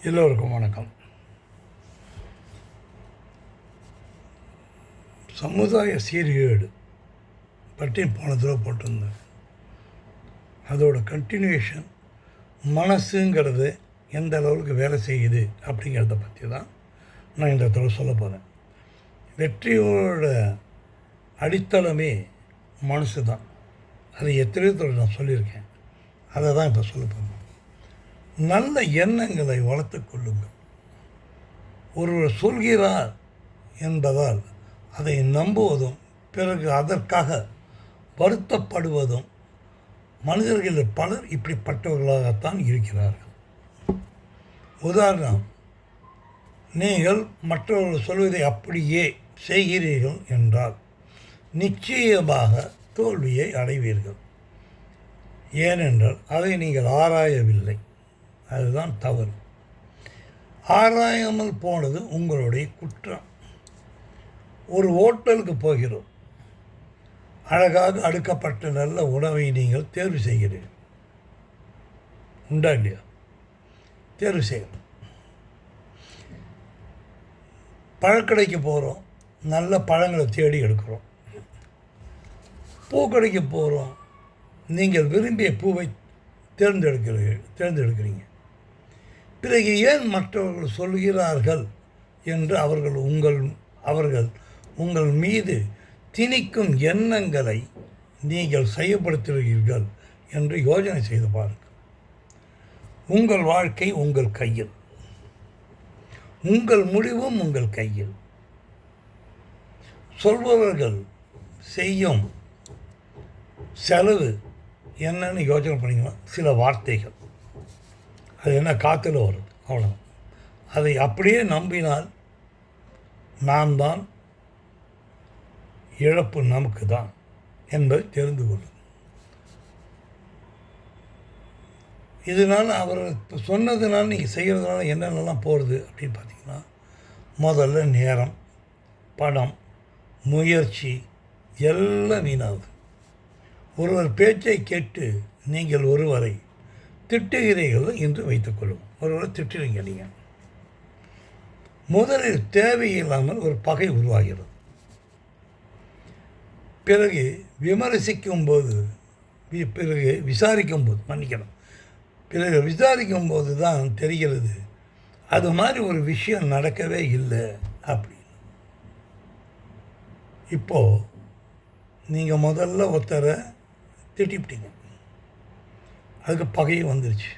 எல்லோருக்கும் வணக்கம். சமுதாய சீர்கேடு பற்றி போன தடவை போட்டிருந்தேன். அதோட கண்டினியூஷன் மனசுங்கிறது எந்த அளவுக்கு வேலை செய்யுது அப்படிங்கிறத பற்றி தான் நான் இந்த தடவை சொல்ல போகிறேன். வெற்றியோட அடித்தளமே மனசு தான். அது எத்தனையோ தடவை நான் சொல்லியிருக்கேன். அதை தான் இப்போ சொல்ல போகிறேன். நல்ல எண்ணங்களை வளர்த்து கொள்ளுங்கள். ஒருவர் சொல்கிறார் என்பதால் அதை நம்புவதும் பிறகு அதற்காக வருத்தப்படுவதும் மனிதர்களில் பலர் இப்படிப்பட்டவர்களாகத்தான் இருக்கிறார்கள். உதாரணம், நீங்கள் மற்றவர்கள் சொல்வதை அப்படியே செய்கிறீர்கள் என்றால் நிச்சயமாக தோல்வியை அடைவீர்கள். ஏனென்றால் அதை நீங்கள் ஆராயவில்லை. அதுதான் தவறு. ஆராயாமல் போனது உங்களுடைய குற்றம். ஒரு ஹோட்டலுக்கு போகிறோம். அழகாக அடுக்கப்பட்ட நல்ல உணவை நீங்கள் தேர்வு செய்கிறீர்கள். உண்டா இல்லையா? தேர்வு செய்கிறோம். பழக்கடைக்கு போகிறோம். நல்ல பழங்களை தேடி எடுக்கிறோம். பூக்கடைக்கு போகிறோம். நீங்கள் விரும்பிய பூவை தேர்ந்தெடுக்கிறீங்க. பிறகு ஏன் மற்றவர்கள் சொல்கிறார்கள் என்று அவர்கள் உங்கள் மீது திணிக்கும் எண்ணங்களை நீங்கள் செயல்படுத்துகிறீர்கள் என்று யோசனை செய்து பாருங்கள். உங்கள் வாழ்க்கை உங்கள் கையில், உங்கள் முடிவும் உங்கள் கையில். சொல்பவர்கள் செய்யும் செலவு என்னன்னு யோசனை பண்ணிங்கன்னா சில வார்த்தைகள், அது என்ன காற்றுல வருது, அவ்வளோ. அதை அப்படியே நம்பினால் நாம் தான், இழப்பு நமக்கு தான் என்பதை தெரிந்து கொள்ளும். இதனால் அவர் சொன்னதுனால நீங்கள் செய்கிறதுனால என்னென்னலாம் போகிறது அப்படின்னு பார்த்தீங்கன்னா, முதல்ல நேரம், பணம், முயற்சி எல்லாம் வீணாகுது. ஒருவர் பேச்சை கேட்டு நீங்கள் ஒருவரை திட்டுகிறீர்கள் என்று வைத்துக்கொள்ளும். ஒருவரை திட்டுறீங்க நீங்கள், முதலில் தேவையில்லாமல் ஒரு பகை உருவாகிறது. பிறகு விசாரிக்கும் போது தான் தெரிகிறது அது மாதிரி ஒரு விஷயம் நடக்கவே இல்லை அப்படின்னு. இப்போது நீங்கள் முதல்ல ஒருத்தரை திட்டிவிட்டீங்க, அதுக்கு பகையும் வந்துருச்சு.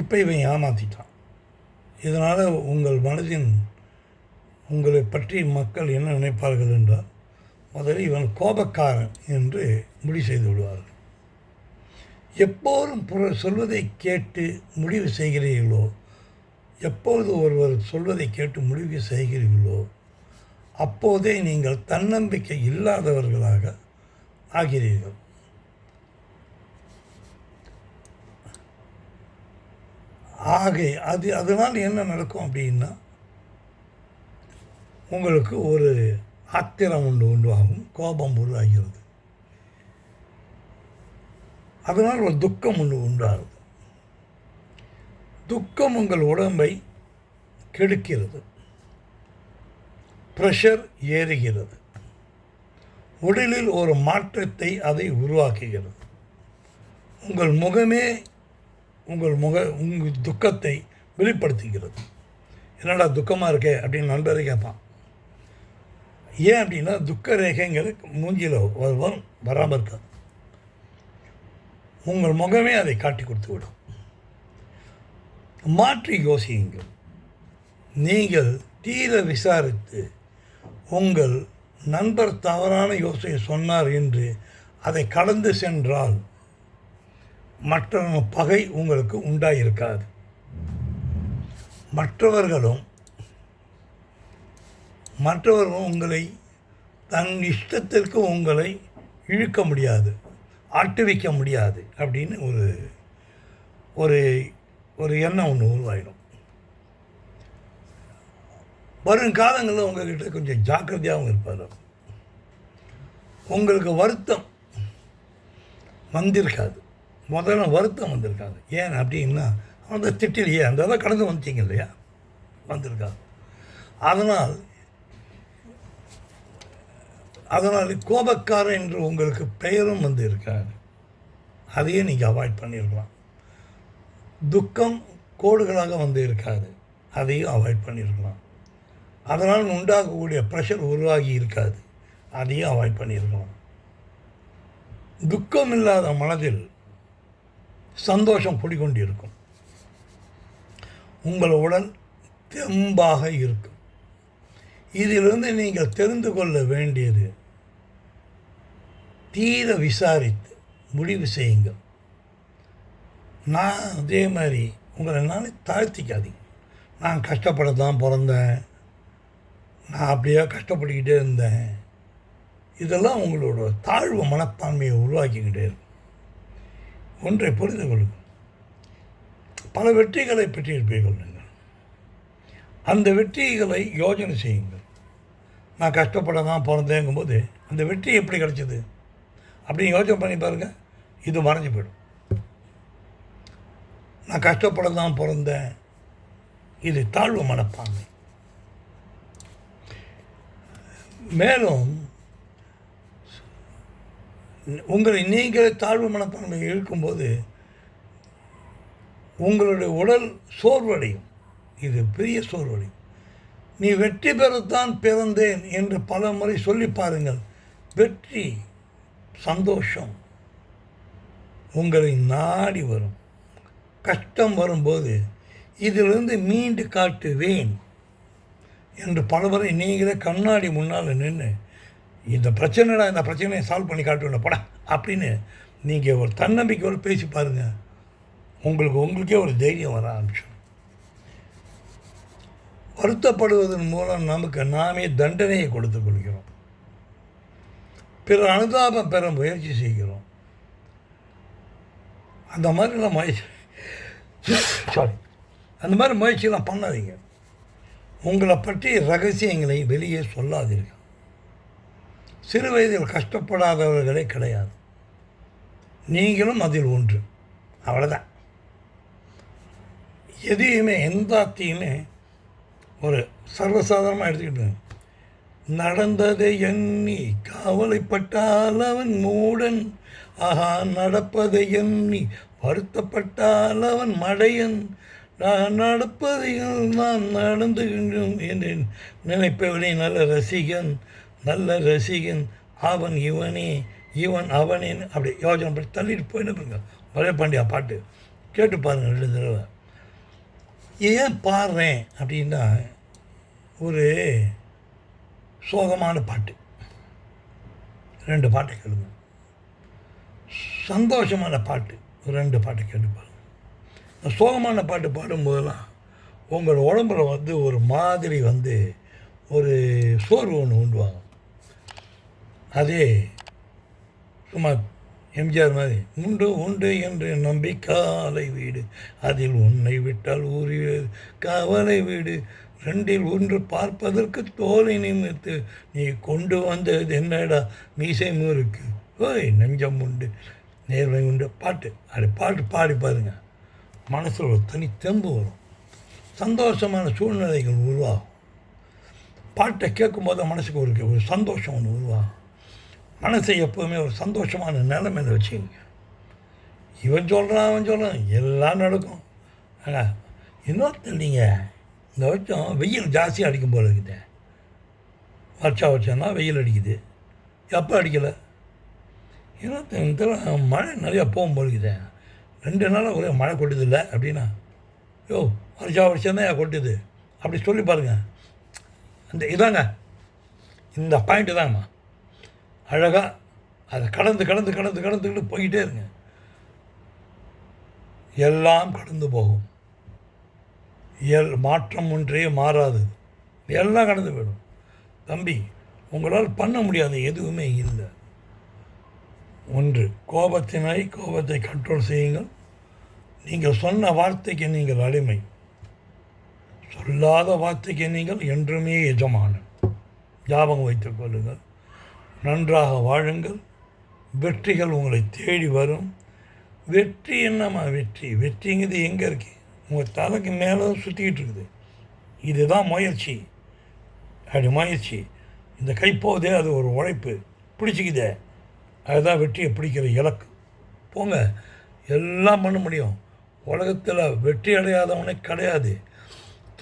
இப்போ இவன் ஏமாற்றிட்டான். இதனால் உங்கள் மனதின் உங்களை பற்றி மக்கள் என்ன நினைப்பார்கள் என்றால், முதல்ல இவன் கோபக்காரன் என்று முடிவு செய்து விடுவார்கள். எப்போதும் சொல்வதை கேட்டு முடிவு செய்கிறீர்களோ, எப்போது ஒருவர் சொல்வதை கேட்டு முடிவு செய்கிறீர்களோ, அப்போதே நீங்கள் தன்னம்பிக்கை இல்லாதவர்களாக ஆகிறீர்கள். அதனால் என்ன நடக்கும் அப்படின்னா, உங்களுக்கு ஒரு ஆத்திரம் உண்டாகும், கோபம் உருவாகிறது. அதனால் ஒரு துக்கம் உண்டாகுது. துக்கம் உங்கள் உடம்பை கெடுக்கிறது. ப்ரெஷர் ஏறுகிறது. உடலில் ஒரு மாற்றத்தை அதை உருவாக்குகிறது. உங்கள் துக்கத்தை வெளிப்படுத்துகிறது. என்னடா துக்கமாக இருக்கே அப்படின்னு நண்பரை கேட்பான். ஏன் அப்படின்னா, துக்க ரேகைங்களுக்கு மூஞ்சியில் வராமல் இருக்காது. உங்கள் முகமே அதை காட்டி கொடுத்து விடும். மாற்றி யோசியுங்கள். நீங்கள் தீர விசாரித்து உங்கள் நண்பர் தவறான யோசனை சொன்னார் என்று அதை கடந்து சென்றால் மற்ற பகை உங்களுக்கு உண்டாயிருக்காது. மற்றவர்களும் உங்களை தன் இஷ்டத்திற்கு உங்களை இழுக்க முடியாது, ஆட்டுவிக்க முடியாது அப்படின்னு ஒரு எண்ணம் ஒன்று உருவாயிடும். வருங்காலங்களில் உங்கள்கிட்ட கொஞ்சம் ஜாக்கிரதையாகவும் இருப்பார். உங்களுக்கு வருத்தம் வந்திருக்காது, முதல்ல வருத்தம் வந்திருக்காது. ஏன் அப்படின்னா, அந்த திட்டிலேயே அந்த இதெல்லாம் கடந்து வந்துட்டீங்க இல்லையா, வந்திருக்கா. அதனால் கோபக்காரன் என்று உங்களுக்கு பெயரும் வந்து இருக்காது. அதையே நீங்கள் அவாய்ட் பண்ணியிருக்கலாம். துக்கம் கோடுகளாக வந்து இருக்காது, அதையும் அவாய்ட் பண்ணியிருக்கலாம். அதனால் உண்டாகக்கூடிய ப்ரெஷர் உருவாகி இருக்காது, அதையும் அவாய்ட் பண்ணியிருக்கலாம். துக்கம் இல்லாத மனதில் சந்தோஷம் குடிக்கொண்டிருக்கும். உங்கள் உடல் தெம்பாக இருக்கும். இதிலிருந்து நீங்கள் தெரிந்து கொள்ள வேண்டியது, தீர விசாரித்து முடிவு செய்யுங்கள். நான் அதே மாதிரி உங்களை நானே தாழ்த்திக்காதீங்க. நான் கஷ்டப்பட தான் பிறந்தேன், நான் அப்படியே கஷ்டப்பட்டுக்கிட்டே இருந்தேன், இதெல்லாம் உங்களோட தாழ்வு மனப்பான்மையை உருவாக்கிக்கிட்டே இருக்கும். ஒன்றை புரிந்து கொள்ளுங்கள், பல வெற்றிகளை பெற்றிருப்பீர்கள் நீங்கள். அந்த வெற்றிகளை யோசனை செய்யுங்கள். நான் கஷ்டப்பட தான் பிறந்தேங்கும்போது அந்த வெற்றி எப்படி கிடைச்சிது அப்படின்னு யோசனை பண்ணி பாருங்கள், இது மறைஞ்சு போயிடும். நான் கஷ்டப்பட தான் பிறந்தேன், இது தாழ்வு மனப்பான்மை. மேலும் உங்களை நீங்களே தாழ்வு மனப்பான்மை இருக்கும்போது உங்களுடைய உடல் சோர்வடையும். இது பெரிய சோர்வடையும். நீ வெற்றி பெறத்தான் பிறந்தேன் என்று பல முறை சொல்லி பாருங்கள். வெற்றி, சந்தோஷம் உங்களை நாடி வரும். கஷ்டம் வரும்போது இதிலிருந்து மீண்டு காட்டுவேன் என்று பலமுறை நீங்களே கண்ணாடி முன்னால் நின்று இந்த பிரச்சனைடா, இந்த பிரச்சனையை சால்வ் பண்ணி காட்டுவேன் படா அப்படின்னு நீங்கள் ஒரு தன்னம்பிக்கையோடு பேசி பாருங்கள். உங்களுக்கே ஒரு தைரியம் வர ஆரம்பிச்சிடும். வருத்தப்படுவதன் மூலம் நமக்கு நாமே தண்டனையை கொடுத்து கொள்கிறோம். பிற அனுதாபம் பெற முயற்சி செய்கிறோம். அந்த மாதிரிலாம் முயற்சியெல்லாம் பண்ணாதீங்க. உங்களை பற்றி ரகசியங்களை வெளியே சொல்லாதீர்கள். சிறு வயதில் கஷ்டப்படாதவர்களே கிடையாது, நீங்களும் அதில் ஒன்று. அவ்வளோதான். எதையுமே எல்லாத்தையுமே ஒரு சர்வசாதாரணமாக எடுத்துக்கிட்டு, நடந்ததை எண்ணி கவலைப்பட்டால் அவன் மூடன், ஆஹா நடப்பதை எண்ணி வருத்தப்பட்டால் அவன் மடையன், நான் நடப்பதையும் நான் நடந்துகின்றோம் என்று நினைப்பவனே நல்ல ரசிகன் அவன் இவனே இவன் அவனே. அப்படி யோஜனை பண்ணி தள்ளிட்டு போயின்னு பாருங்க. பழைய பாண்டியா பாட்டு கேட்டு பாருங்கள் 2 தடவை. ஏன் பாடுறேன் அப்படின்னா, ஒரு சோகமான பாட்டு 2 பாட்டை கேளுங்க, சந்தோஷமான பாட்டு 2 பாட்டை கேட்டு பாருங்கள். சோகமான பாட்டு பாடும்போதெல்லாம் உங்கள் உடம்புல ஒரு மாதிரி ஒரு சோர்வு ஒன்று உண்டுவாங்க. அதே சும்மா எம்ஜிஆர் மாதிரி உண்டு என்று நம்பி காலை வீடு, அதில் உன்னை விட்டால் ஊறியது காவலை வீடு, 2இல் 1 பார்ப்பதற்கு தோலை நிமிர்த்து நீ கொண்டு வந்தது என்னடா மீசை முறுக்கு, ஓய் நெஞ்சம் உண்டு நேர்மை உண்டு. பாட்டு பாடி பாருங்க, மனசில் ஒரு தனி தெம்பு வரும், சந்தோஷமான சூழ்நிலைகள் உருவாகும். பாட்டை கேட்கும்போது மனசுக்கு ஒரு சந்தோஷம் ஒன்று உருவாகும். மனசை எப்போவுமே ஒரு சந்தோஷமான நிலைமையில் வச்சுக்கோங்க. இவன் சொல்கிறான் அவன் சொல்கிறான் எல்லாம் நடக்கும். இன்னொருத்தர் நீங்கள் இந்த வருஷம் வெயில் ஜாஸ்தியாக அடிக்கும் போல் இருக்குது, வருஷம்னா வெயில் அடிக்குது, எப்போ அடிக்கலை. இன்னொருத்தர் மழை நிறையா போகும் போல் இருக்குது, 2 நாளாக ஒரே மழை கொட்டுதில்லை அப்படின்னா, வருஷம் தான் கொட்டுது அப்படி சொல்லி பாருங்கள். இதாங்க இந்த பாயிண்ட்டு தாங்கம்மா. அழகாக அதை கடந்துக்கிட்டு போய்கிட்டே இருங்க. எல்லாம் கடந்து போகும். மாற்றம் ஒன்றே மாறாது, எல்லாம் கடந்து போயிடும். தம்பி, உங்களால் பண்ண முடியாத எதுவுமே இல்லை. ஒன்று, கோபத்தை கண்ட்ரோல் செய்யுங்கள். நீங்கள் சொன்ன வார்த்தைக்கு நீங்கள் அடிமை, சொல்லாத வார்த்தைக்கு நீங்கள் என்றுமே எஜமானன். ஞாபகம் வைத்துக் கொள்ளுங்கள். நன்றாக வாழுங்கள். வெற்றிகள் உங்களை தேடி வரும். வெற்றி என்னம்மா வெற்றிங்கிறது எங்கே இருக்கு? உங்கள் தலைக்கு மேலே தான் சுற்றிக்கிட்டு இருக்குது. இதுதான் முயற்சி. அப்படி முயற்சி. இந்த கை போதே அது ஒரு உழைப்பு. பிடிச்சிக்குதே, அதுதான் வெற்றியை பிடிக்கிற இலக்கு. போங்க, எல்லாம் பண்ண முடியும். உலகத்தில் வெற்றி அடையாதவனே கிடையாது.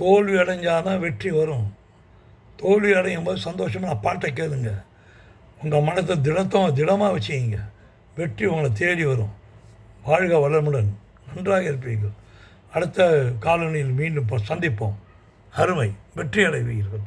தோல்வி அடைஞ்சாதான் வெற்றி வரும். தோல்வி அடையும் போது சந்தோஷமாக பாட்டை கேளுங்க. உங்கள் மனத்தை திடமாக வச்சுக்கிங்க. வெற்றி உங்களை தேடி வரும். வாழ்க வளமுடன். நன்றாக இருப்பீர்கள். அடுத்த காலனியில் மீண்டும் சந்திப்போம். அருமை. வெற்றி அடைவீர்கள்.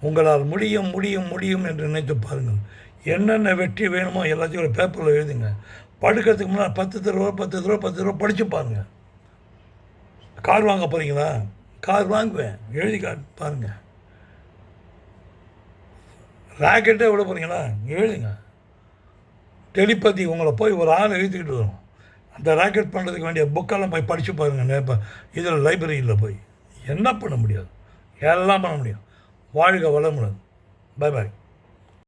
உங்களால் முடியும் முடியும் முடியும் என்று நினைத்து பாருங்கள். என்னென்ன வெற்றி வேணுமோ எல்லாத்தையும் ஒரு பேப்பரில் எழுதுங்க. படுக்கிறதுக்கு முன்னாடி 10 தடவை படித்து பாருங்கள். கார் வாங்க போகிறீங்களா? கார் வாங்குவேன், எழுதி பாருங்கள். ராக்கெட்டே விட போகிறீங்களா? எழுதுங்க. டெலிபதி உங்களை போய் ஒரு ஆள் எழுதிக்கிட்டு வரும். அந்த ராக்கெட் பண்ணுறதுக்கு வேண்டிய புக்கெல்லாம் போய் படித்து பாருங்கள். இப்போ இதில் லைப்ரரியில் போய் என்ன பண்ண முடியாது? எல்லாம் பண்ண முடியும். வாழ்க வளமுடன். Bye bye.